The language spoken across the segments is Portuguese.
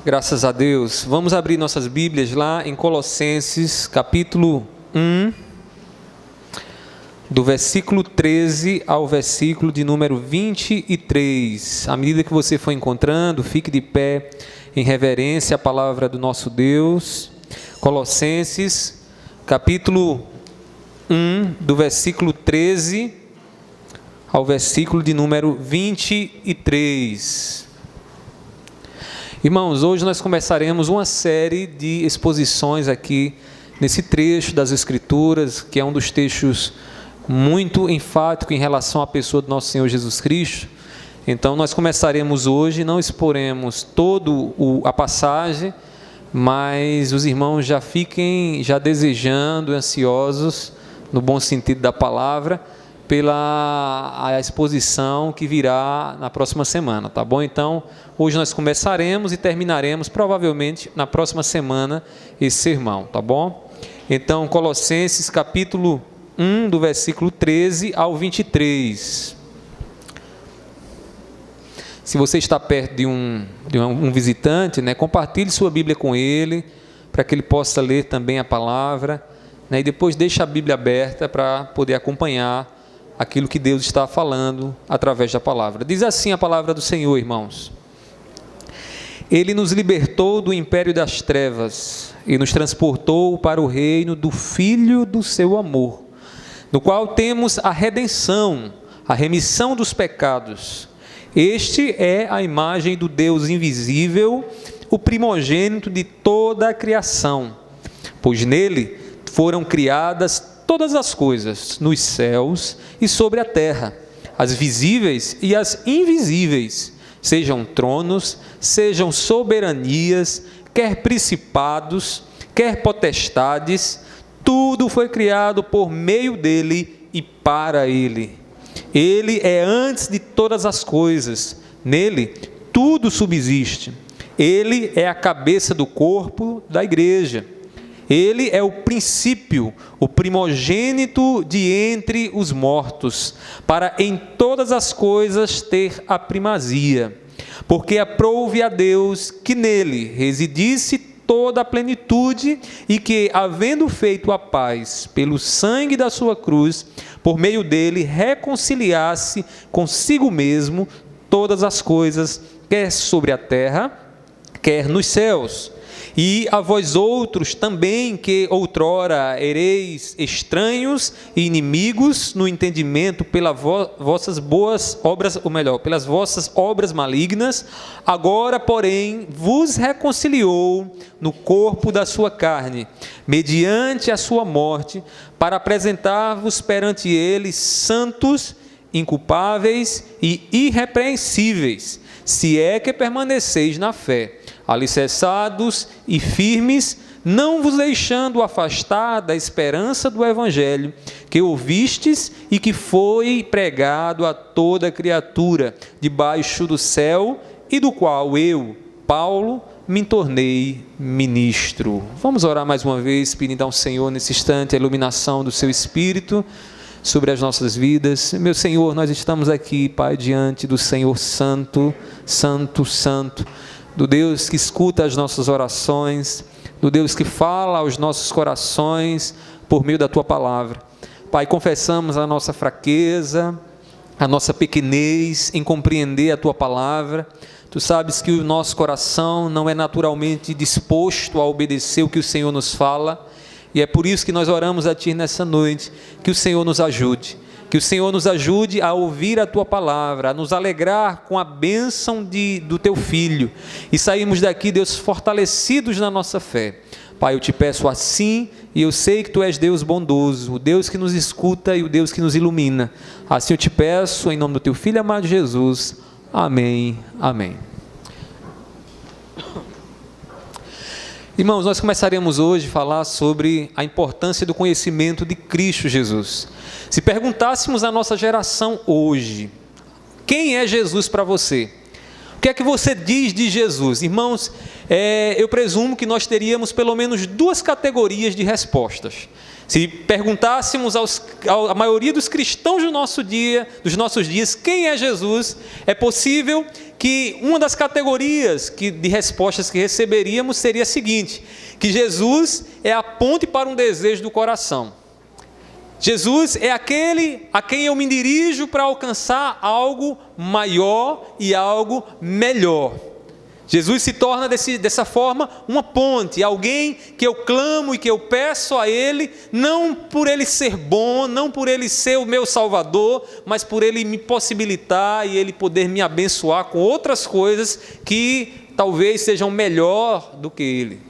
Graças a Deus. Vamos abrir nossas Bíblias lá em Colossenses, capítulo 1, do versículo 13 ao versículo de número 23. À medida que você for encontrando, fique de pé em reverência à palavra do nosso Deus. Colossenses, capítulo 1, do versículo 13 ao versículo de número 23. Irmãos, hoje nós começaremos uma série de exposições aqui nesse trecho das Escrituras, que é um dos textos muito enfático em relação à pessoa do nosso Senhor Jesus Cristo. Então nós começaremos hoje, não exporemos toda a passagem, mas os irmãos já fiquem desejando, ansiosos, no bom sentido da palavra, pela exposição que virá na próxima semana, tá bom? Então, hoje nós começaremos e terminaremos, provavelmente, na próxima semana, esse sermão, tá bom? Então, Colossenses, capítulo 1, do versículo 13 ao 23. Se você está perto de um visitante, compartilhe sua Bíblia com ele, para que ele possa ler também a palavra, e depois deixe a Bíblia aberta para poder acompanhar aquilo que Deus está falando através da palavra. Diz assim a palavra do Senhor, irmãos: Ele nos libertou do império das trevas e nos transportou para o reino do Filho do seu amor, no qual temos a redenção, a remissão dos pecados. Este é a imagem do Deus invisível, o primogênito de toda a criação, pois nele foram criadas todas as coisas, nos céus e sobre a terra, as visíveis e as invisíveis, sejam tronos, sejam soberanias, quer principados, quer potestades, tudo foi criado por meio dele e para ele. Ele é antes de todas as coisas, nele tudo subsiste. Ele é a cabeça do corpo da igreja. Ele é o princípio, o primogênito de entre os mortos, para em todas as coisas ter a primazia, porque aprouve a Deus que nele residisse toda a plenitude e que, havendo feito a paz pelo sangue da sua cruz, por meio dele reconciliasse consigo mesmo todas as coisas, quer sobre a terra, quer nos céus. E a vós outros também, que outrora ereis estranhos e inimigos no entendimento pelas vossas boas obras, ou melhor, pelas vossas obras malignas, agora, porém, vos reconciliou no corpo da sua carne, mediante a sua morte, para apresentar-vos perante ele santos, inculpáveis e irrepreensíveis, se é que permaneceis na fé, alicerçados e firmes, não vos deixando afastar da esperança do Evangelho, que ouvistes e que foi pregado a toda criatura, debaixo do céu, e do qual eu, Paulo, me tornei ministro. Vamos orar mais uma vez, pedindo ao Senhor nesse instante a iluminação do seu Espírito sobre as nossas vidas. Meu Senhor, nós estamos aqui, Pai, diante do Senhor Santo, Santo, Santo, do Deus que escuta as nossas orações, do Deus que fala aos nossos corações por meio da Tua Palavra. Pai, confessamos a nossa fraqueza, a nossa pequenez em compreender a Tua Palavra. Tu sabes que o nosso coração não é naturalmente disposto a obedecer o que o Senhor nos fala, e é por isso que nós oramos a Ti nessa noite, que o Senhor nos ajude. Que o Senhor nos ajude a ouvir a Tua Palavra, a nos alegrar com a bênção do Teu Filho, e sairmos daqui, Deus, fortalecidos na nossa fé. Pai, eu Te peço assim, e eu sei que Tu és Deus bondoso, o Deus que nos escuta e o Deus que nos ilumina. Assim eu Te peço, em nome do Teu Filho amado Jesus. Amém, amém. Irmãos, nós começaremos hoje a falar sobre a importância do conhecimento de Cristo Jesus. Se perguntássemos à nossa geração hoje, quem é Jesus para você? O que é que você diz de Jesus? Irmãos, eu presumo que nós teríamos pelo menos duas categorias de respostas. Se perguntássemos à maioria dos cristãos dos nossos dias, quem é Jesus, é possível que uma das categorias de respostas que receberíamos seria a seguinte: que Jesus é a ponte para um desejo do coração. Jesus é aquele a quem eu me dirijo para alcançar algo maior e algo melhor. Jesus se torna dessa forma uma ponte, alguém que eu clamo e que eu peço a Ele, não por Ele ser bom, não por Ele ser o meu Salvador, mas por Ele me possibilitar e Ele poder me abençoar com outras coisas que talvez sejam melhor do que Ele.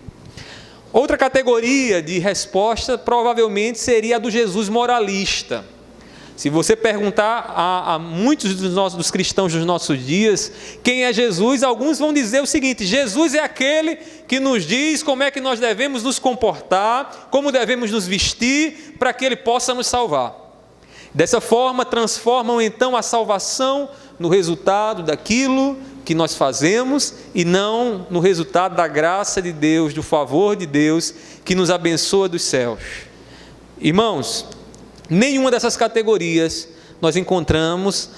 Outra categoria de resposta provavelmente seria a do Jesus moralista. Se você perguntar a muitos dos cristãos dos nossos dias quem é Jesus, alguns vão dizer o seguinte: Jesus é aquele que nos diz como é que nós devemos nos comportar, como devemos nos vestir, para que Ele possa nos salvar. Dessa forma, transformam então a salvação no resultado daquilo que nós fazemos e não no resultado da graça de Deus, do favor de Deus que nos abençoa dos céus. Irmãos, nenhuma dessas categorias nós encontramos,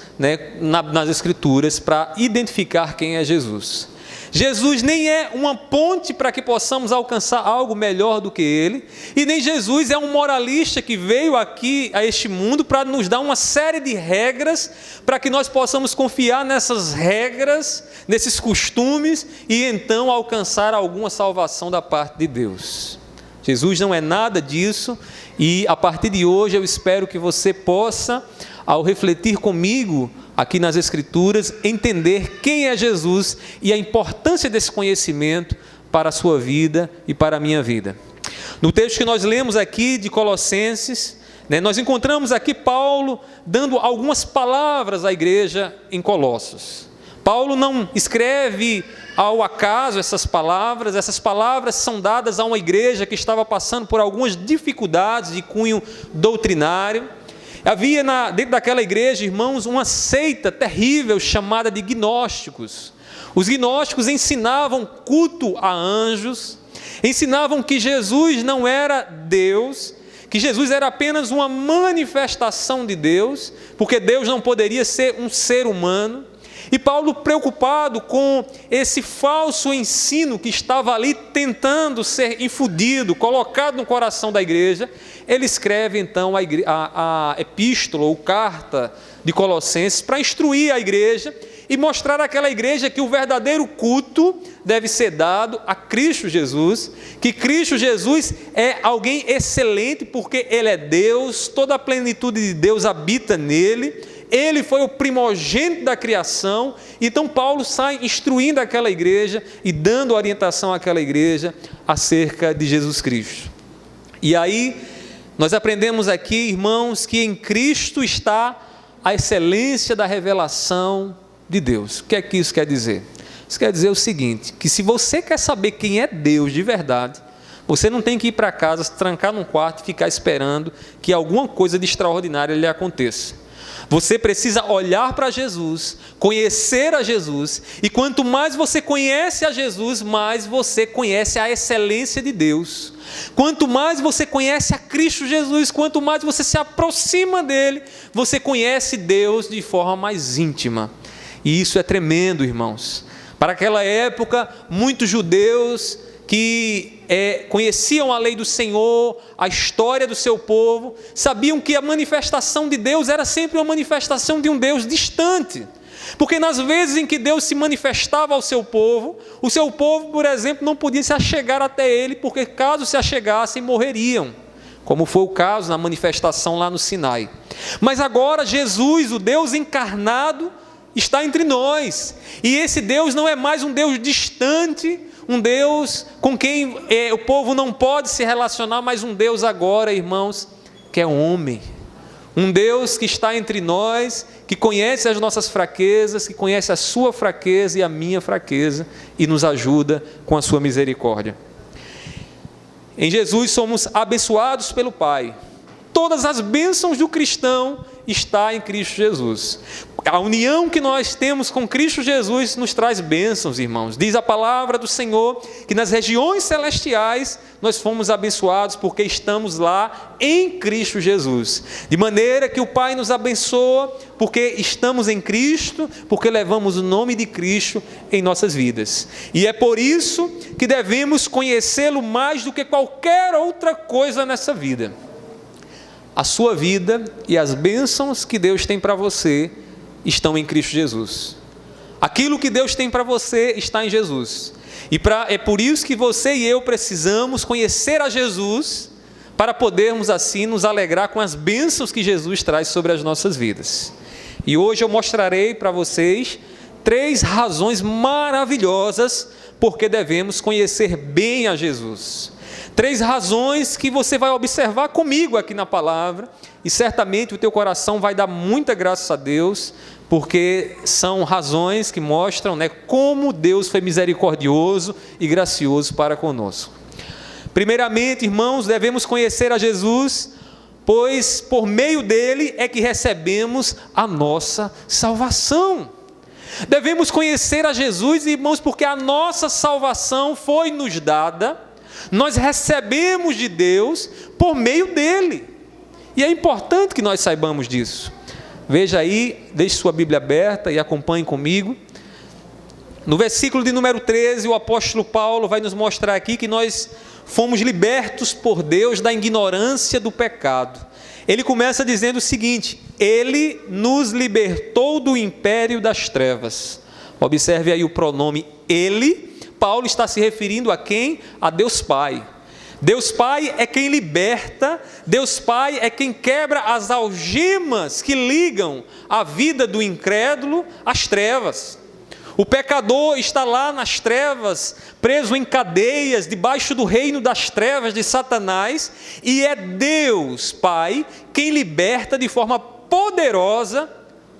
nas Escrituras para identificar quem é Jesus. Jesus nem é uma ponte para que possamos alcançar algo melhor do que Ele, e nem Jesus é um moralista que veio aqui a este mundo para nos dar uma série de regras para que nós possamos confiar nessas regras, nesses costumes e então alcançar alguma salvação da parte de Deus. Jesus não é nada disso. E a partir de hoje eu espero que você possa, ao refletir comigo aqui nas Escrituras, entender quem é Jesus e a importância desse conhecimento para a sua vida e para a minha vida. No texto que nós lemos aqui de Colossenses, nós encontramos aqui Paulo dando algumas palavras à igreja em Colossos. Paulo não escreve ao acaso essas palavras são dadas a uma igreja que estava passando por algumas dificuldades de cunho doutrinário. Havia dentro daquela igreja, irmãos, uma seita terrível chamada de gnósticos. Os gnósticos ensinavam culto a anjos, ensinavam que Jesus não era Deus, que Jesus era apenas uma manifestação de Deus, porque Deus não poderia ser um ser humano. E Paulo, preocupado com esse falso ensino que estava ali tentando ser infundido, colocado no coração da igreja, ele escreve então a epístola ou carta de Colossenses para instruir a igreja e mostrar àquela igreja que o verdadeiro culto deve ser dado a Cristo Jesus, que Cristo Jesus é alguém excelente porque Ele é Deus, toda a plenitude de Deus habita nele. Ele foi o primogênito da criação. Então Paulo sai instruindo aquela igreja e dando orientação àquela igreja acerca de Jesus Cristo. E aí nós aprendemos aqui, irmãos, que em Cristo está a excelência da revelação de Deus. O que é que isso quer dizer? Isso quer dizer o seguinte, que se você quer saber quem é Deus de verdade, você não tem que ir para casa, se trancar num quarto e ficar esperando que alguma coisa de extraordinária lhe aconteça. Você precisa olhar para Jesus, conhecer a Jesus, e quanto mais você conhece a Jesus, mais você conhece a excelência de Deus. Quanto mais você conhece a Cristo Jesus, quanto mais você se aproxima dele, você conhece Deus de forma mais íntima. E isso é tremendo, irmãos. Para aquela época, muitos judeus que conheciam a lei do Senhor, a história do seu povo, sabiam que a manifestação de Deus era sempre uma manifestação de um Deus distante. Porque nas vezes em que Deus se manifestava ao seu povo, o seu povo, por exemplo, não podia se achegar até ele, porque caso se achegassem, morreriam, como foi o caso na manifestação lá no Sinai. Mas agora Jesus, o Deus encarnado, está entre nós, e esse Deus não é mais um Deus distante, um Deus com quem o povo não pode se relacionar, mas um Deus agora, irmãos, que é homem, um Deus que está entre nós, que conhece as nossas fraquezas, que conhece a sua fraqueza e a minha fraqueza, e nos ajuda com a sua misericórdia. Em Jesus somos abençoados pelo Pai. todas as bênçãos do cristão está em Cristo Jesus. A união que nós temos com Cristo Jesus nos traz bênçãos, irmãos. Diz a palavra do Senhor que nas regiões celestiais nós fomos abençoados porque estamos lá em Cristo Jesus. De maneira que o Pai nos abençoa porque estamos em Cristo, porque levamos o nome de Cristo em nossas vidas. E é por isso que devemos conhecê-lo mais do que qualquer outra coisa nessa vida. A sua vida e as bênçãos que Deus tem para você estão em Cristo Jesus. Aquilo que Deus tem para você está em Jesus. É por isso que você e eu precisamos conhecer a Jesus para podermos assim nos alegrar com as bênçãos que Jesus traz sobre as nossas vidas. E hoje eu mostrarei para vocês 3 razões maravilhosas porque devemos conhecer bem a Jesus. 3 razões que você vai observar comigo aqui na palavra e certamente o teu coração vai dar muita graça a Deus, porque são razões que mostram, como Deus foi misericordioso e gracioso para conosco. Primeiramente, irmãos, devemos conhecer a Jesus, pois por meio dele é que recebemos a nossa salvação. Devemos conhecer a Jesus, irmãos, porque a nossa salvação foi nos dada, nós recebemos de Deus por meio dele. E é importante que nós saibamos disso. Veja aí, deixe sua Bíblia aberta e acompanhe comigo. No versículo de número 13, o apóstolo Paulo vai nos mostrar aqui que nós fomos libertos por Deus da ignorância do pecado. Ele começa dizendo o seguinte: Ele nos libertou do império das trevas. Observe aí o pronome Ele. Paulo está se referindo a quem? A Deus Pai. Deus Pai é quem liberta, Deus Pai é quem quebra as algemas que ligam a vida do incrédulo às trevas. O pecador está lá nas trevas, preso em cadeias, debaixo do reino das trevas de Satanás, e é Deus Pai quem liberta de forma poderosa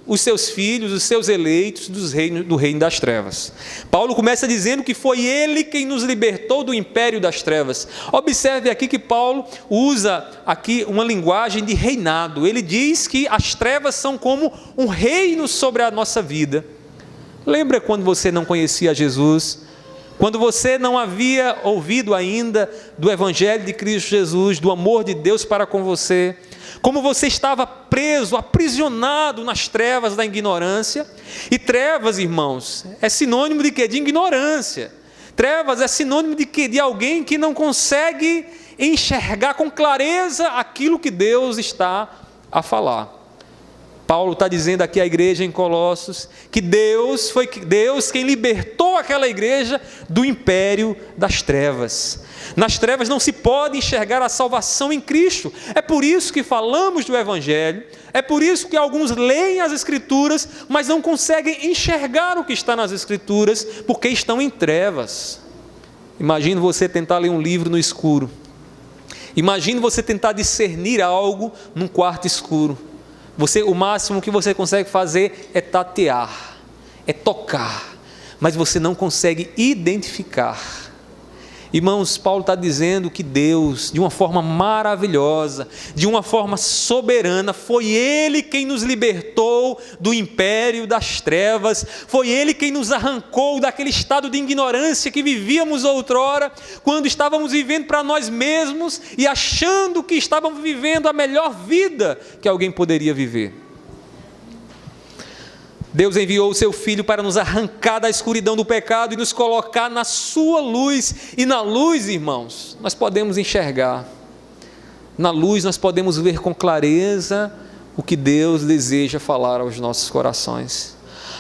os seus filhos, os seus eleitos do reino das trevas. Paulo começa dizendo que foi ele quem nos libertou do império das trevas. Observe aqui que Paulo usa aqui uma linguagem de reinado. Ele diz que as trevas são como um reino sobre a nossa vida. Lembra quando você não conhecia Jesus? Quando você não havia ouvido ainda do Evangelho de Cristo Jesus, do amor de Deus para com você? Como você estava preso, aprisionado nas trevas da ignorância. E trevas, irmãos, é sinônimo de quê? De ignorância. Trevas é sinônimo de quê? De alguém que não consegue enxergar com clareza aquilo que Deus está a falar. Paulo está dizendo aqui à igreja em Colossos que foi Deus quem libertou aquela igreja do império das trevas. Nas trevas não se pode enxergar a salvação em Cristo. É por isso que falamos do Evangelho, é por isso que alguns leem as Escrituras, mas não conseguem enxergar o que está nas Escrituras, porque estão em trevas. Imagine você tentar ler um livro no escuro. Imagine você tentar discernir algo num quarto escuro. O máximo que você consegue fazer é tatear, é tocar, mas você não consegue identificar. Irmãos, Paulo está dizendo que Deus, de uma forma maravilhosa, de uma forma soberana, foi Ele quem nos libertou do império das trevas, foi Ele quem nos arrancou daquele estado de ignorância que vivíamos outrora, quando estávamos vivendo para nós mesmos e achando que estávamos vivendo a melhor vida que alguém poderia viver. Deus enviou o seu Filho para nos arrancar da escuridão do pecado e nos colocar na sua luz. E na luz, irmãos, nós podemos enxergar. Na luz nós podemos ver com clareza o que Deus deseja falar aos nossos corações.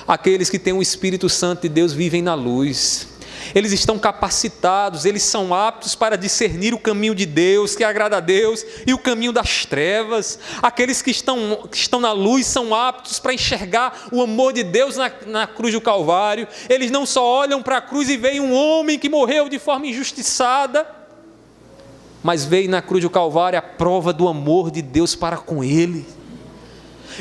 Aqueles que têm o Espírito Santo de Deus vivem na luz. Eles estão capacitados, eles são aptos para discernir o caminho de Deus, que agrada a Deus, e o caminho das trevas. Aqueles que estão na luz são aptos para enxergar o amor de Deus na cruz do Calvário. Eles não só olham para a cruz e veem um homem que morreu de forma injustiçada, mas veem na cruz do Calvário a prova do amor de Deus para com ele.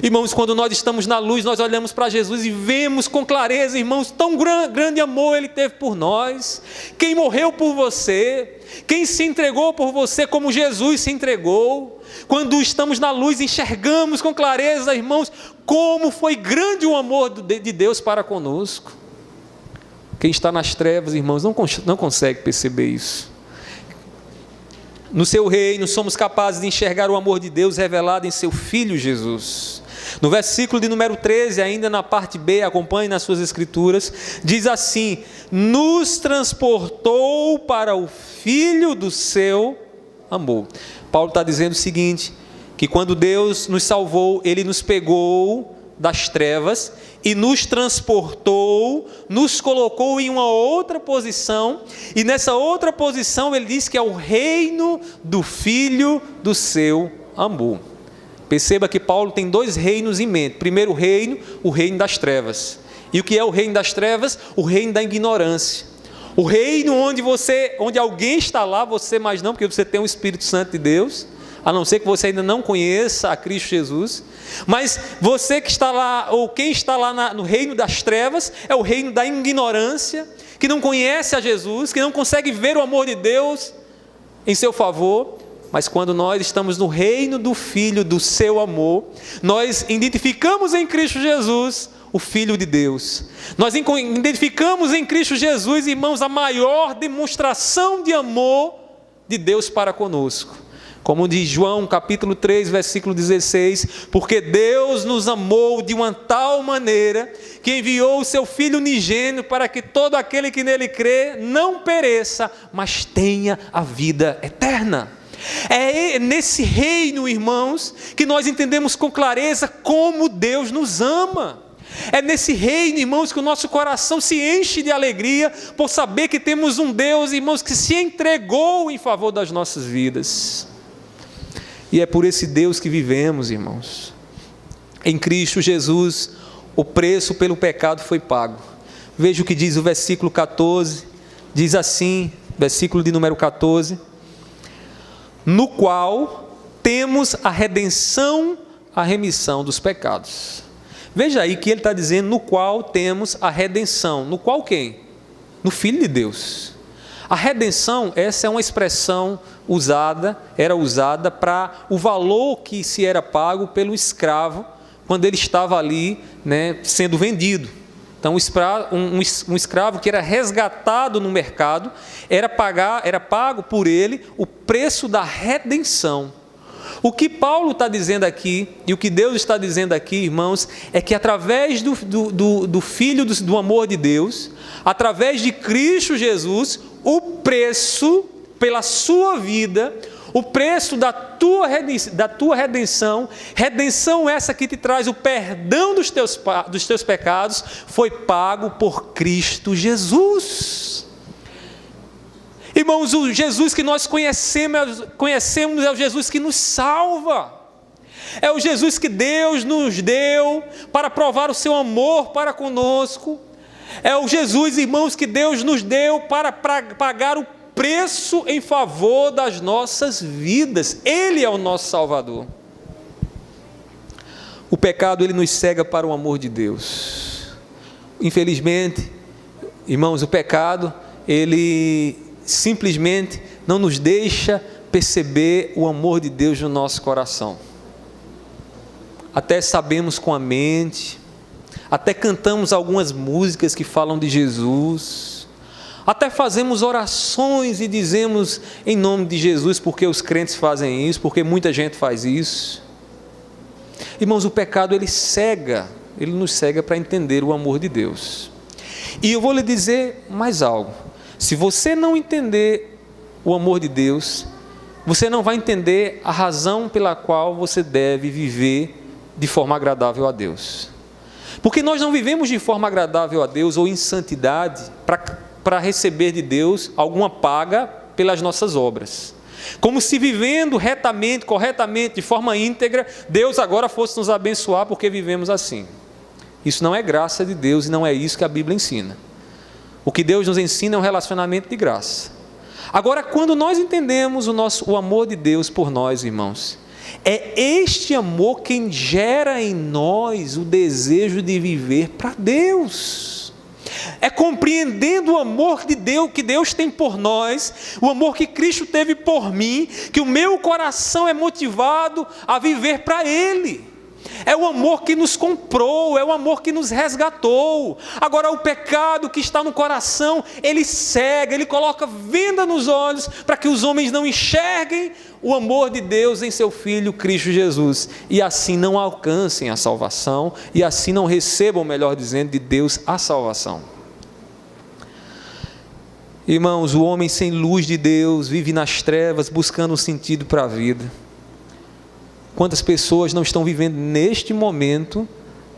Irmãos, quando nós estamos na luz, nós olhamos para Jesus e vemos com clareza, irmãos, tão grande amor Ele teve por nós. Quem morreu por você, quem se entregou por você como Jesus se entregou. Quando estamos na luz, enxergamos com clareza, irmãos, como foi grande o amor de Deus para conosco. Quem está nas trevas, irmãos, não consegue perceber isso. No seu reino, somos capazes de enxergar o amor de Deus revelado em seu Filho Jesus. No versículo de número 13, ainda na parte B, acompanhe nas suas escrituras, diz assim: nos transportou para o Filho do seu amor. Paulo está dizendo o seguinte, que quando Deus nos salvou, Ele nos pegou das trevas e nos transportou, nos colocou em uma outra posição, e nessa outra posição Ele diz que é o reino do Filho do seu amor. Perceba que Paulo tem dois reinos em mente. Primeiro reino, o reino das trevas. E o que é o reino das trevas? O reino da ignorância. O reino onde alguém está lá, você mais não, porque você tem o Espírito Santo de Deus, a não ser que você ainda não conheça a Cristo Jesus. Mas você que está lá, ou quem está lá no reino das trevas, é o reino da ignorância, que não conhece a Jesus, que não consegue ver o amor de Deus em seu favor. Mas quando nós estamos no reino do Filho do seu amor, nós identificamos em Cristo Jesus o Filho de Deus. Nós identificamos em Cristo Jesus, irmãos, a maior demonstração de amor de Deus para conosco. Como diz João capítulo 3, versículo 16, porque Deus nos amou de uma tal maneira que enviou o seu Filho unigênito para que todo aquele que nele crê não pereça, mas tenha a vida eterna. É nesse reino, irmãos, que nós entendemos com clareza como Deus nos ama. É nesse reino, irmãos, que o nosso coração se enche de alegria por saber que temos um Deus, irmãos, que se entregou em favor das nossas vidas. E é por esse Deus que vivemos, irmãos. Em Cristo Jesus, o preço pelo pecado foi pago. Veja o que diz o versículo 14, diz assim, versículo de número 14: no qual temos a redenção, a remissão dos pecados. Veja aí que ele está dizendo, no qual temos a redenção. No qual quem? No Filho de Deus. A redenção, essa é uma expressão era usada para o valor que se era pago pelo escravo, quando ele estava ali, sendo vendido. Então, um escravo que era resgatado no mercado, era pago por ele o preço da redenção. O que Paulo está dizendo aqui, e o que Deus está dizendo aqui, irmãos, é que através do Filho do amor de Deus, através de Cristo Jesus, o preço pela sua vida, o preço da tua redenção, redenção essa que te traz o perdão dos teus pecados, foi pago por Cristo Jesus. Irmãos, o Jesus que nós conhecemos é o Jesus que nos salva. É o Jesus que Deus nos deu para provar o seu amor para conosco. É o Jesus, irmãos, que Deus nos deu para pagar o preço em favor das nossas vidas. Ele é o nosso Salvador. O pecado, ele nos cega para o amor de Deus. Infelizmente, irmãos, o pecado, ele simplesmente não nos deixa perceber o amor de Deus no nosso coração. Até sabemos com a mente, até cantamos algumas músicas que falam de Jesus, até fazemos orações e dizemos em nome de Jesus, porque os crentes fazem isso, porque muita gente faz isso. Irmãos, o pecado ele nos cega para entender o amor de Deus. E eu vou lhe dizer mais algo: se você não entender o amor de Deus, você não vai entender a razão pela qual você deve viver de forma agradável a Deus. Porque nós não vivemos de forma agradável a Deus ou em santidade para receber de Deus alguma paga pelas nossas obras. Como se vivendo retamente, corretamente, de forma íntegra, Deus agora fosse nos abençoar porque vivemos assim. Isso não é graça de Deus e não é isso que a Bíblia ensina. O que Deus nos ensina é um relacionamento de graça. Agora, quando nós entendemos o amor de Deus por nós, irmãos, É este amor quem gera em nós o desejo de viver para Deus. É compreendendo o amor de Deus que Deus tem por nós, o amor que Cristo teve por mim, que o meu coração é motivado a viver para Ele. É o amor que nos comprou, é o amor que nos resgatou. Agora, o pecado que está no coração, ele cega, ele coloca venda nos olhos para que os homens não enxerguem o amor de Deus em seu Filho Cristo Jesus, e assim não alcancem a salvação, e assim não recebam, melhor dizendo, de Deus a salvação. Irmãos, o homem sem luz de Deus vive nas trevas buscando um sentido para a vida. Quantas pessoas não estão vivendo neste momento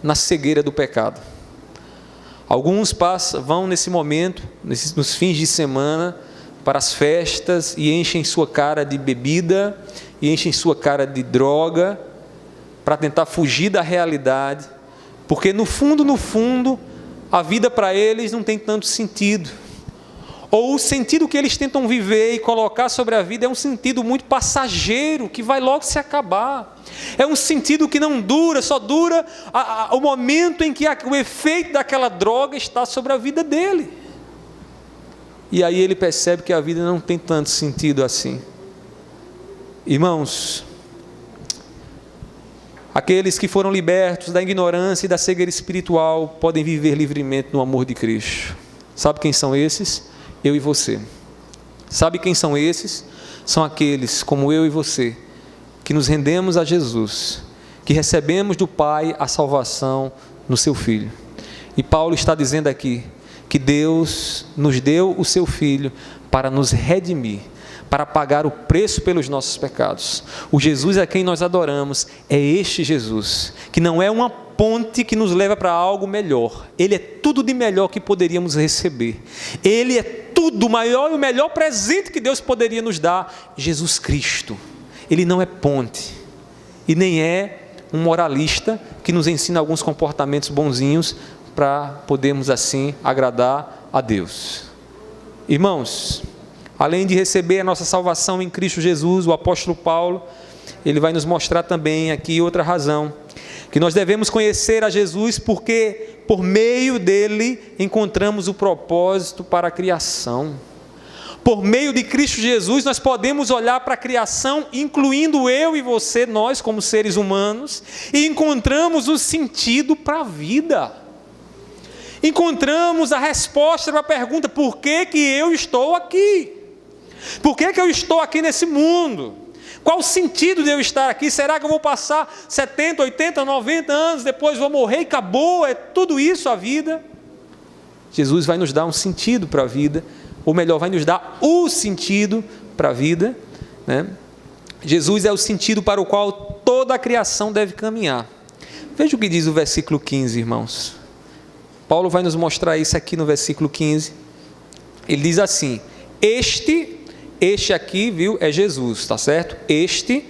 na cegueira do pecado? Alguns vão nesse momento, nos fins de semana, para as festas e enchem sua cara de bebida, e enchem sua cara de droga, para tentar fugir da realidade, porque no fundo, a vida para eles não tem tanto sentido. Ou o sentido que eles tentam viver e colocar sobre a vida é um sentido muito passageiro, que vai logo se acabar. É um sentido que não dura, só dura o momento em que o efeito daquela droga está sobre a vida dele. E aí ele percebe que a vida não tem tanto sentido assim. Irmãos, aqueles que foram libertos da ignorância e da cegueira espiritual podem viver livremente no amor de Cristo. Sabe quem são esses? Eu e você. Sabe quem são esses? São aqueles como eu e você, que nos rendemos a Jesus, que recebemos do Pai a salvação no seu Filho. E Paulo está dizendo aqui que Deus nos deu o seu Filho para nos redimir, para pagar o preço pelos nossos pecados. O Jesus a quem nós adoramos é este Jesus, que não é uma ponte que nos leva para algo melhor. Ele é tudo de melhor que poderíamos receber. Ele é tudo, o maior e o melhor presente que Deus poderia nos dar. Jesus Cristo. Ele não é ponte. E nem é um moralista que nos ensina alguns comportamentos bonzinhos para podermos assim agradar a Deus. Irmãos, além de receber a nossa salvação em Cristo Jesus, o apóstolo Paulo, ele vai nos mostrar também aqui outra razão, que nós devemos conhecer a Jesus porque por meio dele encontramos o propósito para a criação. Por meio de Cristo Jesus nós podemos olhar para a criação, incluindo eu e você, nós como seres humanos, e encontramos o sentido para a vida. Encontramos a resposta para a pergunta: por que que eu estou aqui? Por que que eu estou aqui nesse mundo? Qual o sentido de eu estar aqui? Será que eu vou passar 70, 80, 90 anos, depois vou morrer e acabou? É tudo isso a vida? Jesus vai nos dar um sentido para a vida, ou melhor, vai nos dar o sentido para a vida, né? Jesus é o sentido para o qual toda a criação deve caminhar. Veja o que diz o versículo 15, irmãos. Paulo vai nos mostrar isso aqui no versículo 15. Ele diz assim: Este aqui, viu, é Jesus, tá certo? Este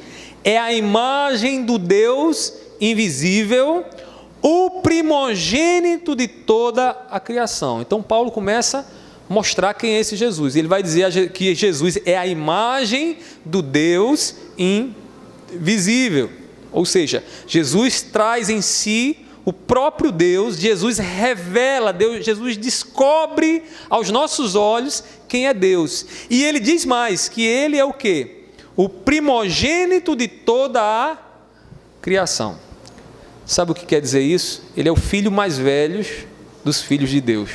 é a imagem do Deus invisível, o primogênito de toda a criação. Então Paulo começa a mostrar quem é esse Jesus. Ele vai dizer que Jesus é a imagem do Deus invisível. Ou seja, Jesus traz em si o próprio Deus. Jesus revela, Jesus descobre aos nossos olhos quem é Deus. E ele diz mais, que ele é o quê? O primogênito de toda a criação. Sabe o que quer dizer isso? Ele é o filho mais velho dos filhos de Deus.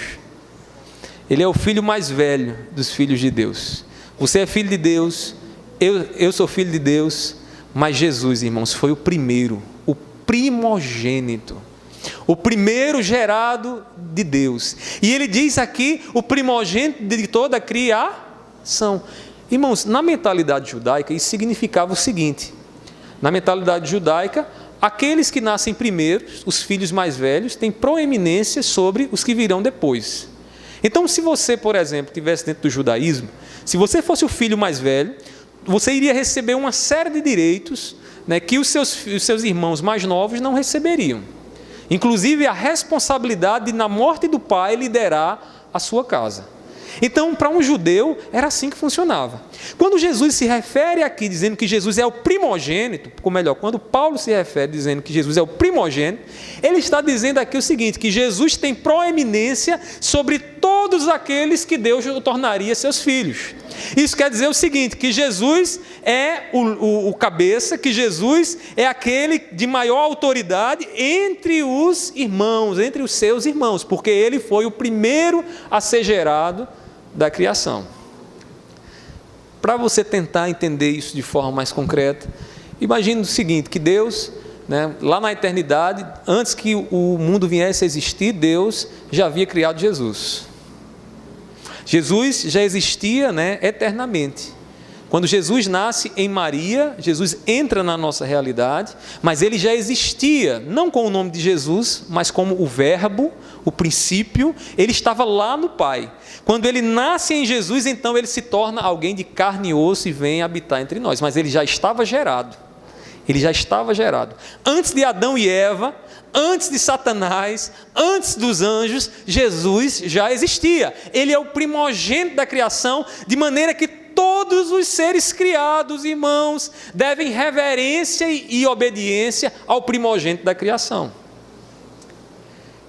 Ele é o filho mais velho dos filhos de Deus. Você é filho de Deus, eu sou filho de Deus, mas Jesus, irmãos, foi o primeiro, o primogênito. O primeiro gerado de Deus. E ele diz aqui, o primogênito de toda a criação. Irmãos, na mentalidade judaica, isso significava o seguinte: na mentalidade judaica, aqueles que nascem primeiro, os filhos mais velhos, têm proeminência sobre os que virão depois. Então, se você, por exemplo, estivesse dentro do judaísmo, se você fosse o filho mais velho, você iria receber uma série de direitos, né, que os seus irmãos mais novos não receberiam. Inclusive a responsabilidade de, na morte do pai, liderar a sua casa. Então, para um judeu, era assim que funcionava. Quando Jesus se refere aqui dizendo que Jesus é o primogênito, ou melhor, quando Paulo se refere dizendo que Jesus é o primogênito, ele está dizendo aqui o seguinte, que Jesus tem proeminência sobre todos aqueles que Deus tornaria seus filhos. Isso quer dizer o seguinte, que Jesus é o cabeça, que Jesus é aquele de maior autoridade entre os irmãos, entre os seus irmãos, porque ele foi o primeiro a ser gerado da criação. Para você tentar entender isso de forma mais concreta, imagine o seguinte, que Deus, lá na eternidade, antes que o mundo viesse a existir, Deus já havia criado Jesus. Jesus já existia, eternamente. Quando Jesus nasce em Maria, Jesus entra na nossa realidade, mas ele já existia, não com o nome de Jesus, mas como o verbo, o princípio, ele estava lá no Pai. Quando ele nasce em Jesus, então ele se torna alguém de carne e osso e vem habitar entre nós, mas ele já estava gerado. Ele já estava gerado. Antes de Adão e Eva, antes de Satanás, antes dos anjos, Jesus já existia. Ele é o primogênito da criação, de maneira que todos os seres criados, irmãos, devem reverência e obediência ao primogênito da criação.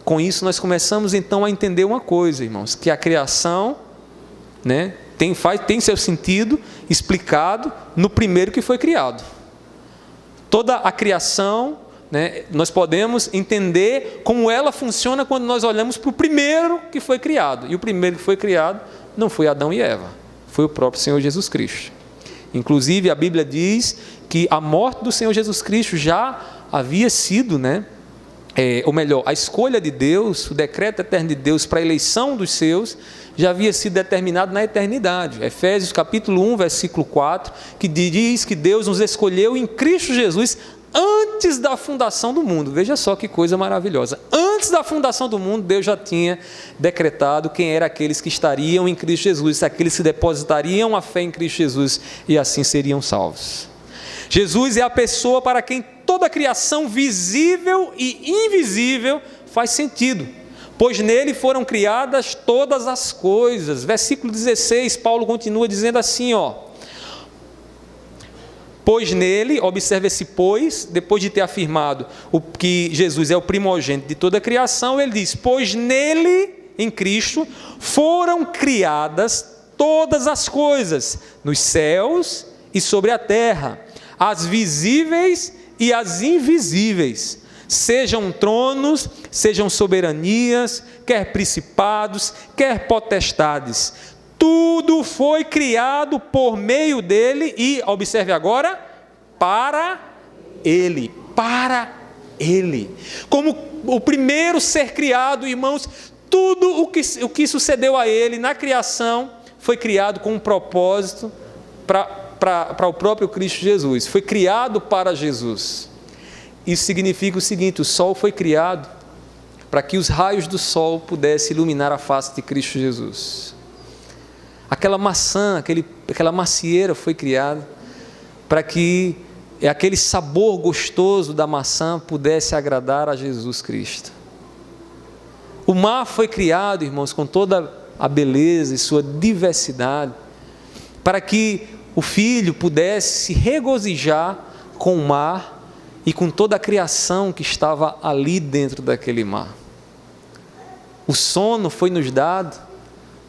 Com isso, nós começamos então a entender uma coisa, irmãos, que a criação, tem seu sentido explicado no primeiro que foi criado. Toda a criação, nós podemos entender como ela funciona quando nós olhamos para o primeiro que foi criado. E o primeiro que foi criado não foi Adão e Eva, foi o próprio Senhor Jesus Cristo. Inclusive, a Bíblia diz que a morte do Senhor Jesus Cristo já havia sido, ou melhor, a escolha de Deus, o decreto eterno de Deus para a eleição dos seus, já havia sido determinado na eternidade. Efésios capítulo 1, versículo 4, que diz que Deus nos escolheu em Cristo Jesus antes da fundação do mundo. Veja só que coisa maravilhosa. Antes da fundação do mundo, Deus já tinha decretado quem eram aqueles que estariam em Cristo Jesus, aqueles que depositariam a fé em Cristo Jesus e assim seriam salvos. Jesus é a pessoa para quem toda a criação visível e invisível faz sentido, pois nele foram criadas todas as coisas. Versículo 16, Paulo continua dizendo assim, pois nele, observe esse pois, depois de ter afirmado que Jesus é o primogênito de toda a criação, ele diz, pois nele, em Cristo, foram criadas todas as coisas, nos céus e sobre a terra, as visíveis e as invisíveis, sejam tronos, sejam soberanias, quer principados, quer potestades, tudo foi criado por meio dele e, observe agora, para ele, como o primeiro ser criado, irmãos, tudo o que sucedeu a ele na criação foi criado com um propósito para o próprio Cristo Jesus, foi criado para Jesus. Isso significa o seguinte, o sol foi criado para que os raios do sol pudessem iluminar a face de Cristo Jesus. Aquela maçã, aquela macieira foi criada para que aquele sabor gostoso da maçã pudesse agradar a Jesus Cristo. O mar foi criado, irmãos, com toda a beleza e sua diversidade, para que o Filho pudesse se regozijar com o mar e com toda a criação que estava ali dentro daquele mar. O sono foi nos dado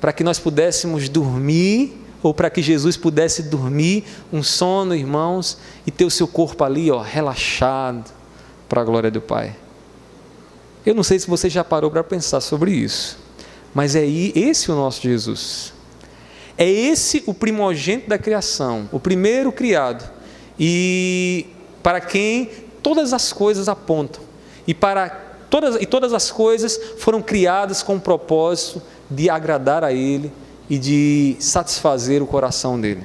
para que nós pudéssemos dormir, ou para que Jesus pudesse dormir um sono, irmãos, e ter o seu corpo ali, relaxado, para a glória do Pai. Eu não sei se você já parou para pensar sobre isso, mas é esse o nosso Jesus. É esse o primogênito da criação, o primeiro criado, e para quem todas as coisas apontam, e todas as coisas foram criadas com o propósito de agradar a Ele e de satisfazer o coração dele.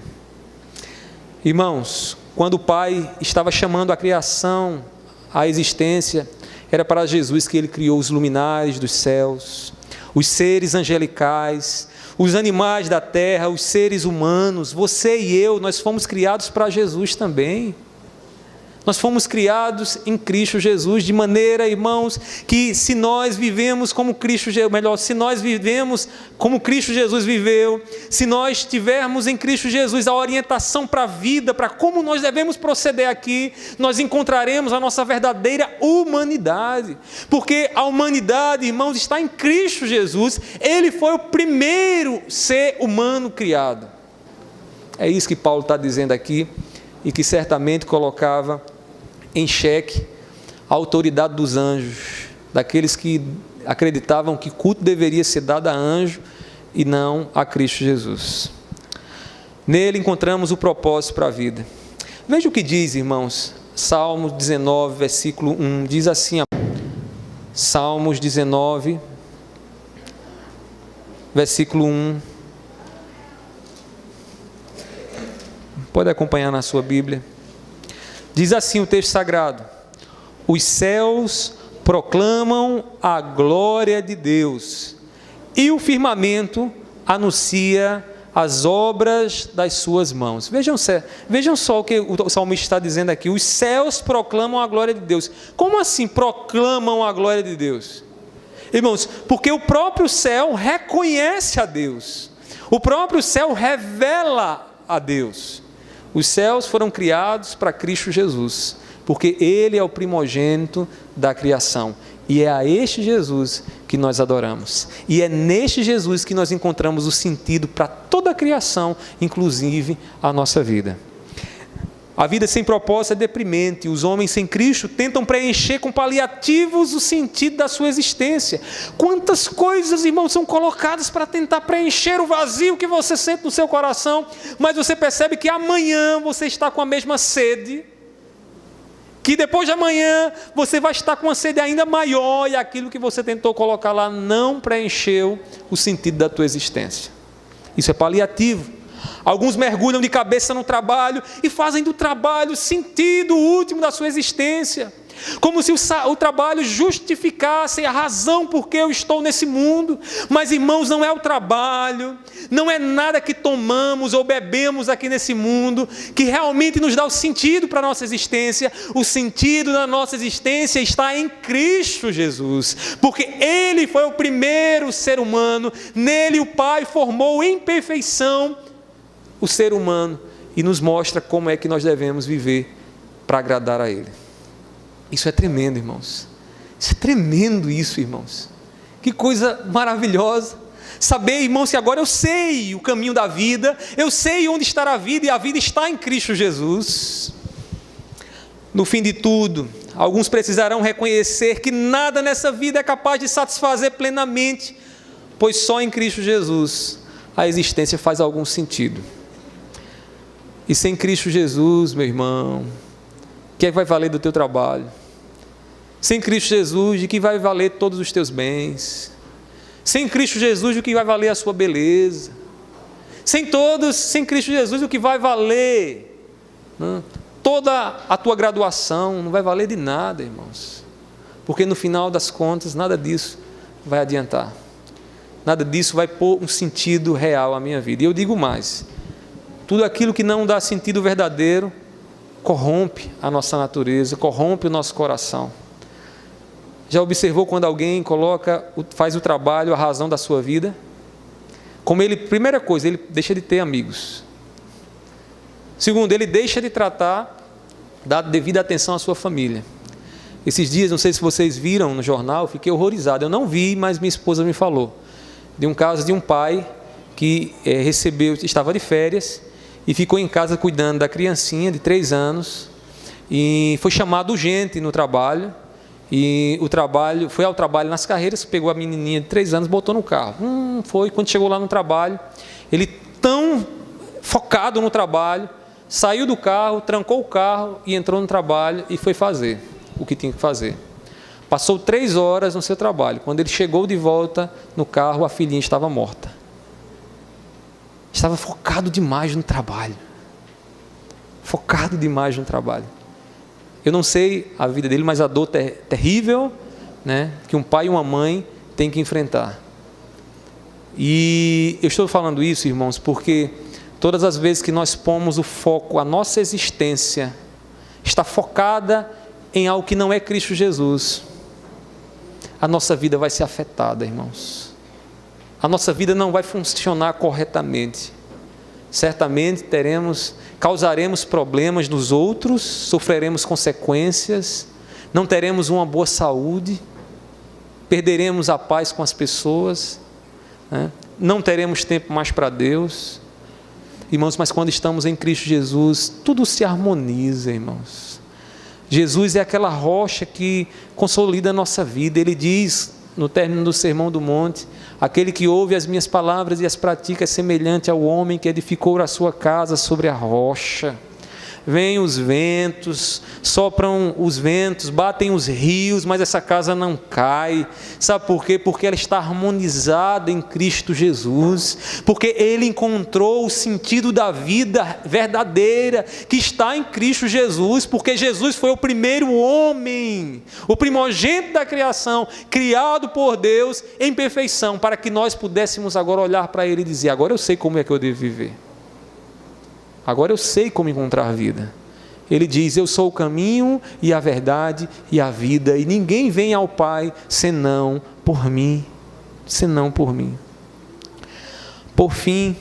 Irmãos, quando o Pai estava chamando a criação à existência, era para Jesus que Ele criou os luminares dos céus, os seres angelicais, os animais da terra, os seres humanos. Você e eu, nós fomos criados para Jesus também. Nós fomos criados em Cristo Jesus, de maneira, irmãos, que se nós vivemos como Cristo Jesus, melhor, se nós vivemos como Cristo Jesus viveu, se nós tivermos em Cristo Jesus a orientação para a vida, para como nós devemos proceder aqui, nós encontraremos a nossa verdadeira humanidade. Porque a humanidade, irmãos, está em Cristo Jesus. Ele foi o primeiro ser humano criado. É isso que Paulo está dizendo aqui, e que certamente colocava em xeque a autoridade dos anjos, daqueles que acreditavam que culto deveria ser dado a anjo e não a Cristo Jesus. Nele encontramos o propósito para a vida. Veja o que diz, irmãos, Salmos 19, versículo 1, diz assim, Salmos 19, versículo 1, pode acompanhar na sua Bíblia. Diz assim o texto sagrado: os céus proclamam a glória de Deus, e o firmamento anuncia as obras das suas mãos. Vejam só o que o salmista está dizendo aqui: os céus proclamam a glória de Deus. Como assim proclamam a glória de Deus? Irmãos, porque o próprio céu reconhece a Deus, o próprio céu revela a Deus. Os céus foram criados para Cristo Jesus, porque Ele é o primogênito da criação. E é a este Jesus que nós adoramos. E é neste Jesus que nós encontramos o sentido para toda a criação, inclusive a nossa vida. A vida sem propósito é deprimente. Os homens sem Cristo tentam preencher com paliativos o sentido da sua existência. Quantas coisas, irmãos, são colocadas para tentar preencher o vazio que você sente no seu coração, mas você percebe que amanhã você está com a mesma sede, que depois de amanhã você vai estar com uma sede ainda maior, e aquilo que você tentou colocar lá não preencheu o sentido da tua existência. Isso é paliativo. Alguns mergulham de cabeça no trabalho e fazem do trabalho o sentido último da sua existência, como se o trabalho justificasse a razão por que eu estou nesse mundo. Mas, irmãos, não é o trabalho, não é nada que tomamos ou bebemos aqui nesse mundo que realmente nos dá o sentido para a nossa existência. O sentido da nossa existência está em Cristo Jesus, porque Ele foi o primeiro ser humano, nele o Pai formou em perfeição o ser humano e nos mostra como é que nós devemos viver para agradar a Ele. Isso é tremendo, irmãos. Isso é tremendo, isso, irmãos. Que coisa maravilhosa. Saber, irmãos, que agora eu sei o caminho da vida, eu sei onde está a vida, e a vida está em Cristo Jesus. No fim de tudo, alguns precisarão reconhecer que nada nessa vida é capaz de satisfazer plenamente, pois só em Cristo Jesus a existência faz algum sentido. E sem Cristo Jesus, meu irmão, o que é que vai valer do teu trabalho? Sem Cristo Jesus, de que vai valer todos os teus bens? Sem Cristo Jesus, o que vai valer a sua beleza? Sem Cristo Jesus, o que vai valer toda a tua graduação? Não vai valer de nada, irmãos, porque no final das contas nada disso vai adiantar, nada disso vai pôr um sentido real à minha vida. E eu digo mais: tudo aquilo que não dá sentido verdadeiro corrompe a nossa natureza, corrompe o nosso coração. Já observou quando alguém faz o trabalho a razão da sua vida? Primeira coisa, ele deixa de ter amigos. Segundo, ele deixa de dar devida atenção à sua família. Esses dias, não sei se vocês viram no jornal, fiquei horrorizado. Eu não vi, mas minha esposa me falou de um caso de um pai que estava de férias e ficou em casa cuidando da criancinha de 3 anos, e foi chamado urgente no trabalho, e foi ao trabalho nas carreiras, pegou a menininha de 3 anos, botou no carro. Quando chegou lá no trabalho, ele tão focado no trabalho, saiu do carro, trancou o carro e entrou no trabalho e foi fazer o que tinha que fazer. Passou 3 horas no seu trabalho. Quando ele chegou de volta no carro, a filhinha estava morta. Estava focado demais no trabalho. Focado demais no trabalho. Eu não sei a vida dele, mas a dor terrível, né, que um pai e uma mãe têm que enfrentar. E eu estou falando isso, irmãos, porque todas as vezes que nós pomos o foco, a nossa existência, está focada em algo que não é Cristo Jesus, a nossa vida vai ser afetada, irmãos. A nossa vida não vai funcionar corretamente. Certamente causaremos problemas nos outros, sofreremos consequências, não teremos uma boa saúde, perderemos a paz com as pessoas, né? Não teremos tempo mais para Deus. Irmãos, mas quando estamos em Cristo Jesus, tudo se harmoniza, irmãos. Jesus é aquela rocha que consolida a nossa vida. Ele diz, no término do Sermão do Monte: aquele que ouve as minhas palavras e as pratica é semelhante ao homem que edificou a sua casa sobre a rocha. Vêm os ventos, sopram os ventos, batem os rios, mas essa casa não cai. Sabe por quê? Porque ela está harmonizada em Cristo Jesus, porque ele encontrou o sentido da vida verdadeira que está em Cristo Jesus, porque Jesus foi o primeiro homem, o primogênito da criação, criado por Deus em perfeição, para que nós pudéssemos agora olhar para ele e dizer: agora eu sei como é que eu devo viver. Agora eu sei como encontrar vida. Ele diz: eu sou o caminho e a verdade e a vida, e ninguém vem ao Pai senão por mim. Senão por mim. Por fim,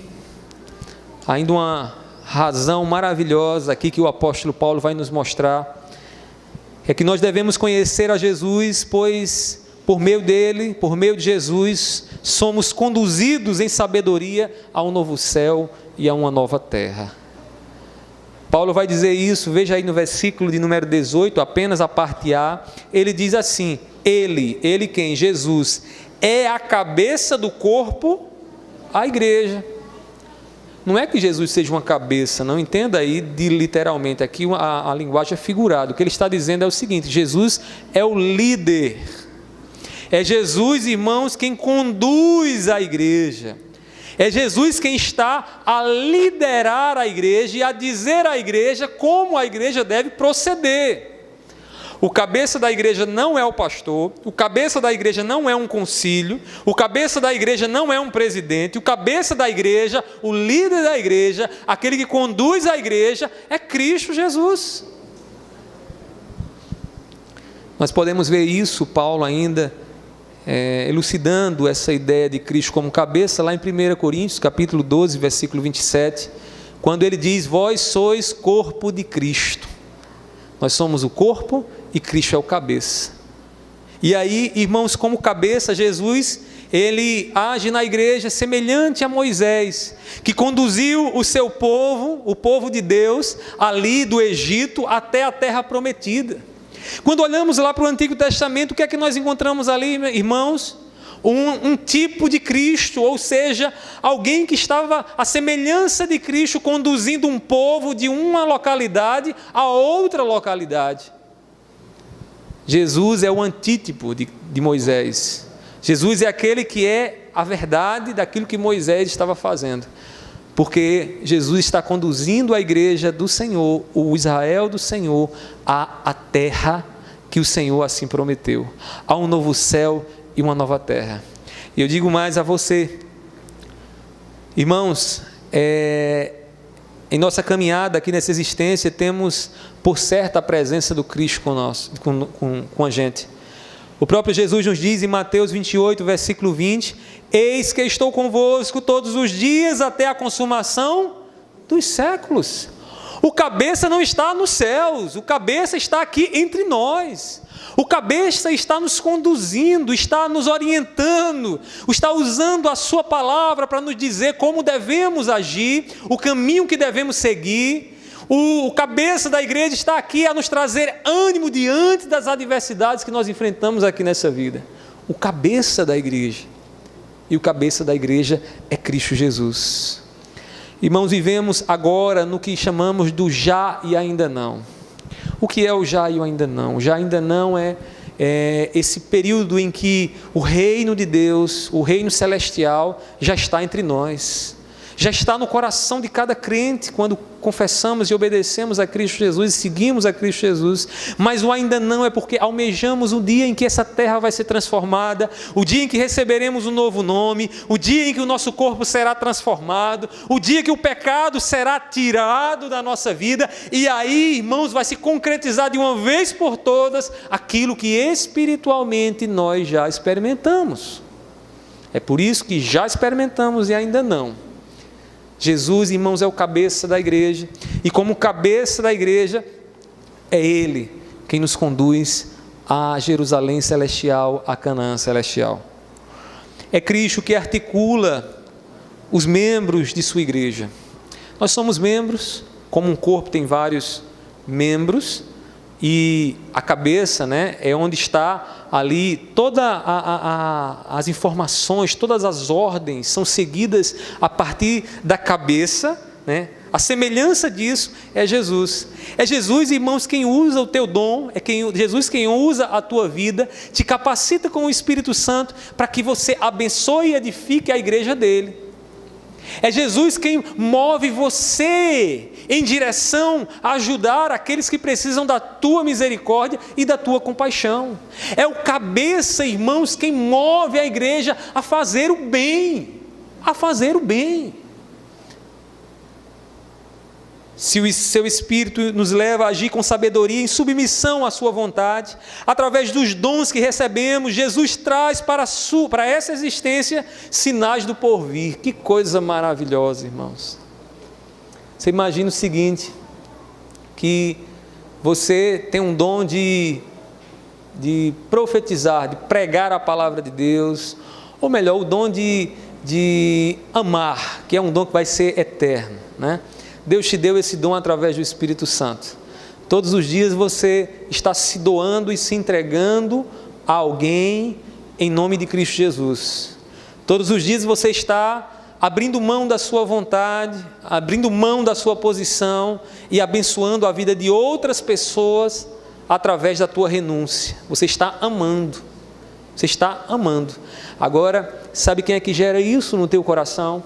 ainda uma razão maravilhosa aqui que o apóstolo Paulo vai nos mostrar, é que nós devemos conhecer a Jesus, pois por meio dele, por meio de Jesus, somos conduzidos em sabedoria a um novo céu e a uma nova terra. Paulo vai dizer isso, veja aí no versículo de número 18, apenas a parte A, ele diz assim: ele quem? Jesus, é a cabeça do corpo, a igreja. Não é que Jesus seja uma cabeça, não entenda aí literalmente, aqui a linguagem é figurada. O que ele está dizendo é o seguinte: Jesus é o líder, é Jesus, irmãos, quem conduz a igreja. É Jesus quem está a liderar a igreja e a dizer à igreja como a igreja deve proceder. O cabeça da igreja não é o pastor, o cabeça da igreja não é um concílio, o cabeça da igreja não é um presidente, o cabeça da igreja, o líder da igreja, aquele que conduz a igreja, é Cristo Jesus. Nós podemos ver isso, Paulo ainda elucidando essa ideia de Cristo como cabeça, lá em 1 Coríntios, capítulo 12, versículo 27, quando ele diz: vós sois corpo de Cristo. Nós somos o corpo e Cristo é o cabeça. E aí, irmãos, como cabeça, Jesus, ele age na igreja semelhante a Moisés, que conduziu o seu povo, o povo de Deus, ali do Egito até a terra prometida. Quando olhamos lá para o Antigo Testamento, o que é que nós encontramos ali, irmãos? Um tipo de Cristo, ou seja, alguém que estava à semelhança de Cristo, conduzindo um povo de uma localidade a outra localidade. Jesus é o antítipo de Moisés. Jesus é aquele que é a verdade daquilo que Moisés estava fazendo. Porque Jesus está conduzindo a igreja do Senhor, o Israel do Senhor, à terra que o Senhor assim prometeu, a um novo céu e uma nova terra. E eu digo mais a você, irmãos, em nossa caminhada aqui nessa existência, temos por certo a presença do Cristo com a gente. O próprio Jesus nos diz em Mateus 28, versículo 20: eis que estou convosco todos os dias até a consumação dos séculos. O cabeça não está nos céus, o cabeça está aqui entre nós. O cabeça está nos conduzindo, está nos orientando, está usando a sua palavra para nos dizer como devemos agir, o caminho que devemos seguir. O cabeça da igreja está aqui a nos trazer ânimo diante das adversidades que nós enfrentamos aqui nessa vida. O cabeça da igreja. E o cabeça da igreja é Cristo Jesus. Irmãos, vivemos agora no que chamamos do já e ainda não. O que é o já e o ainda não? O já e ainda não é esse período em que o reino de Deus, o reino celestial, já está entre nós. já está no coração de cada crente quando confessamos e obedecemos a Cristo Jesus e seguimos a Cristo Jesus, mas o ainda não é porque almejamos o dia em que essa terra vai ser transformada, o dia em que receberemos um novo nome, o dia em que o nosso corpo será transformado, o dia que o pecado será tirado da nossa vida, e aí, irmãos, vai se concretizar de uma vez por todas aquilo que espiritualmente nós já experimentamos. É por isso que já experimentamos e ainda não. Jesus, irmãos, é o cabeça da igreja, e como cabeça da igreja, é Ele quem nos conduz a Jerusalém celestial, a Canaã celestial. É Cristo que articula os membros de sua igreja. Nós somos membros, como um corpo tem vários membros, e a cabeça, né, é onde está ali todas as informações, todas as ordens são seguidas a partir da cabeça, né? A semelhança disso é Jesus. É Jesus, irmãos, quem usa o teu dom, Jesus quem usa a tua vida, te capacita com o Espírito Santo para que você abençoe e edifique a igreja dele. É Jesus quem move você em direção a ajudar aqueles que precisam da tua misericórdia e da tua compaixão. É o cabeça, irmãos, quem move a igreja a fazer o bem, a fazer o bem. Se o seu Espírito nos leva a agir com sabedoria, em submissão à sua vontade, através dos dons que recebemos, Jesus traz para essa existência sinais do porvir. Que coisa maravilhosa, irmãos. Você imagina o seguinte, que você tem um dom de profetizar, de pregar a palavra de Deus, ou melhor, o dom de amar, que é um dom que vai ser eterno, né? Deus te deu esse dom através do Espírito Santo. Todos os dias você está se doando e se entregando a alguém em nome de Cristo Jesus. Todos os dias você está abrindo mão da sua vontade, abrindo mão da sua posição e abençoando a vida de outras pessoas através da tua renúncia. Você está amando. Você está amando. Agora, sabe quem é que gera isso no teu coração?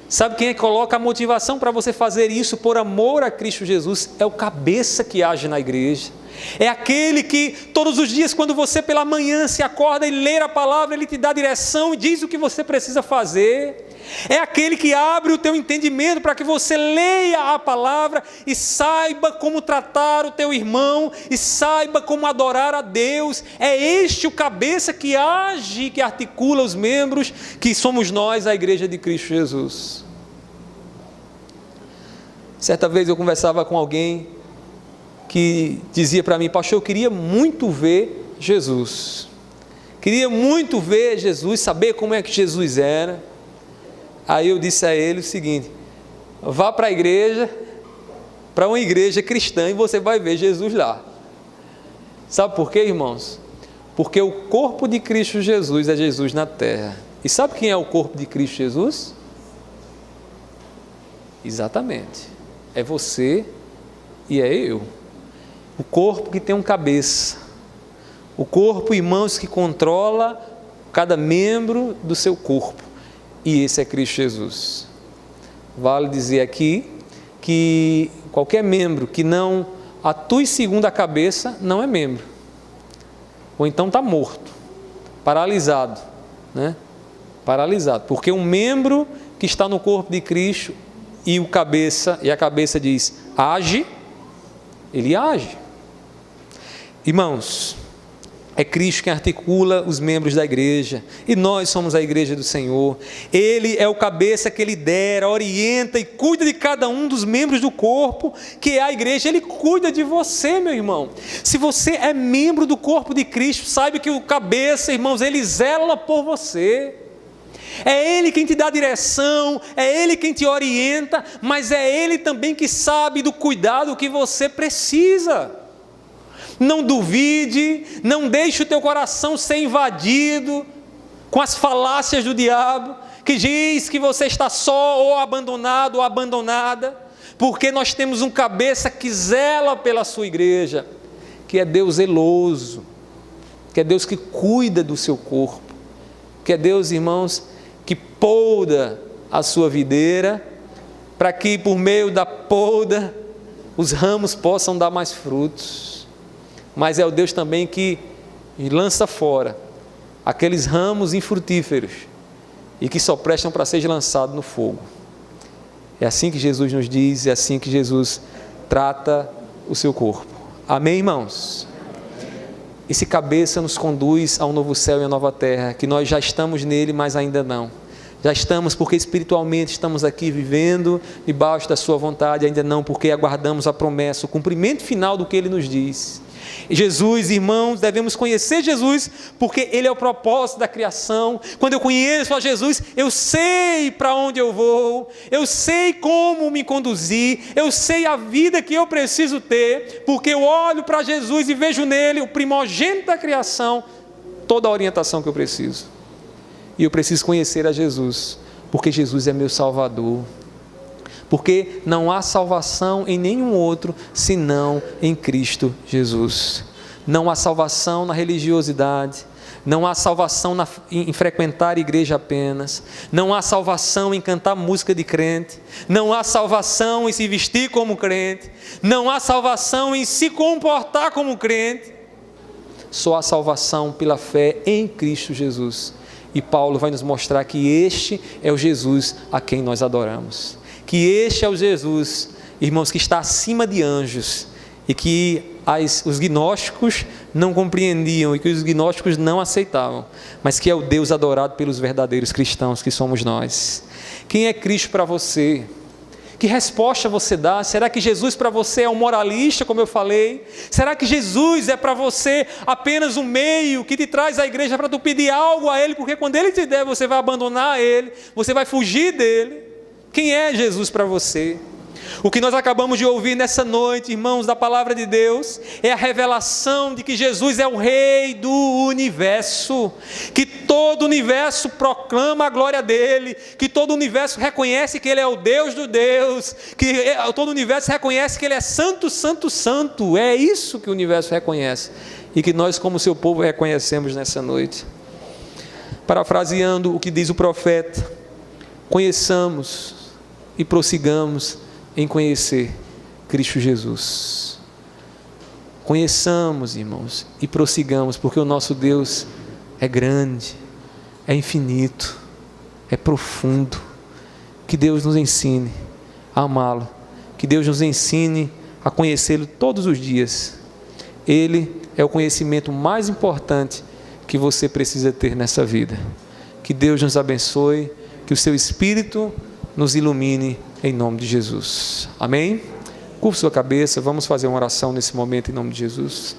Sabe quem é que coloca a motivação para você fazer isso por amor a Cristo Jesus? É o cabeça que age na igreja. É aquele que todos os dias, quando você pela manhã se acorda e lê a palavra, ele te dá direção e diz o que você precisa fazer. É aquele que abre o teu entendimento para que você leia a palavra e saiba como tratar o teu irmão e saiba como adorar a Deus. É este o cabeça que age, que articula os membros, que somos nós, a igreja de Cristo Jesus. Certa vez eu conversava com alguém que dizia para mim: pastor, eu queria muito ver Jesus. Queria muito ver Jesus, saber como é que Jesus era. Aí eu disse a ele o seguinte: vá para a igreja, para uma igreja cristã, e você vai ver Jesus lá. Sabe por quê, irmãos? Porque o corpo de Cristo Jesus é Jesus na terra. E sabe quem é o corpo de Cristo Jesus? Exatamente, é você e é eu. O corpo que tem um cabeça. O corpo, irmãos, que controla cada membro do seu corpo. E esse é Cristo Jesus. Vale dizer aqui que qualquer membro que não atue segundo a cabeça não é membro. Ou então está morto, paralisado, né? Paralisado. Porque um membro que está no corpo de Cristo e a cabeça diz age, ele age. Irmãos, é Cristo quem articula os membros da igreja, e nós somos a igreja do Senhor. Ele é o cabeça que lidera, orienta e cuida de cada um dos membros do corpo, que é a igreja. Ele cuida de você, meu irmão. Se você é membro do corpo de Cristo, saiba que o cabeça, irmãos, ele zela por você. É Ele quem te dá direção, é Ele quem te orienta, mas é Ele também que sabe do cuidado que você precisa. Não duvide, não deixe o teu coração ser invadido com as falácias do diabo, que diz que você está só, ou abandonado, ou abandonada, porque nós temos um cabeça que zela pela sua igreja, que é Deus zeloso, que é Deus que cuida do seu corpo, que é Deus, irmãos, que pouda a sua videira, para que por meio da poda os ramos possam dar mais frutos. Mas é o Deus também que lança fora aqueles ramos infrutíferos e que só prestam para ser lançados no fogo. É assim que Jesus nos diz, é assim que Jesus trata o seu corpo. Amém, irmãos? Esse cabeça nos conduz a um novo céu e a nova terra, que nós já estamos nele, mas ainda não. Já estamos porque espiritualmente estamos aqui vivendo debaixo da sua vontade, ainda não porque aguardamos a promessa, o cumprimento final do que ele nos diz. E Jesus, irmãos, devemos conhecer Jesus, porque ele é o propósito da criação. Quando eu conheço a Jesus, eu sei para onde eu vou, eu sei como me conduzir, eu sei a vida que eu preciso ter, porque eu olho para Jesus e vejo nele, o primogênito da criação, toda a orientação que eu preciso. E eu preciso conhecer a Jesus, porque Jesus é meu Salvador. Porque não há salvação em nenhum outro, senão em Cristo Jesus. Não há salvação na religiosidade, não há salvação em frequentar a igreja apenas, não há salvação em cantar música de crente, não há salvação em se vestir como crente, não há salvação em se comportar como crente. Só há salvação pela fé em Cristo Jesus. E Paulo vai nos mostrar que este é o Jesus a quem nós adoramos. Que este é o Jesus, irmãos, que está acima de anjos e que os gnósticos não compreendiam e que os gnósticos não aceitavam, mas que é o Deus adorado pelos verdadeiros cristãos que somos nós. Quem é Cristo para você? Que resposta você dá? Será que Jesus para você é um moralista, como eu falei? Será que Jesus é para você apenas um meio que te traz à igreja para tu pedir algo a Ele, porque quando Ele te der você vai abandonar Ele, você vai fugir dEle? Quem é Jesus para você? O que nós acabamos de ouvir nessa noite, irmãos, da palavra de Deus, é a revelação de que Jesus é o Rei do universo, que todo o universo proclama a glória dEle, que todo o universo reconhece que Ele é o Deus do Deus, que todo o universo reconhece que Ele é santo, santo, santo. É isso que o universo reconhece e que nós, como seu povo, reconhecemos nessa noite. Parafraseando o que diz o profeta, conheçamos e prossigamos em conhecer Cristo Jesus. Conheçamos, irmãos, e prossigamos, porque o nosso Deus é grande, é infinito, é profundo. Que Deus nos ensine a amá-lo, que Deus nos ensine a conhecê-lo todos os dias. Ele é o conhecimento mais importante que você precisa ter nessa vida. Que Deus nos abençoe, que o seu Espírito nos ilumine em nome de Jesus. Amém? Curva sua cabeça, vamos fazer uma oração nesse momento em nome de Jesus.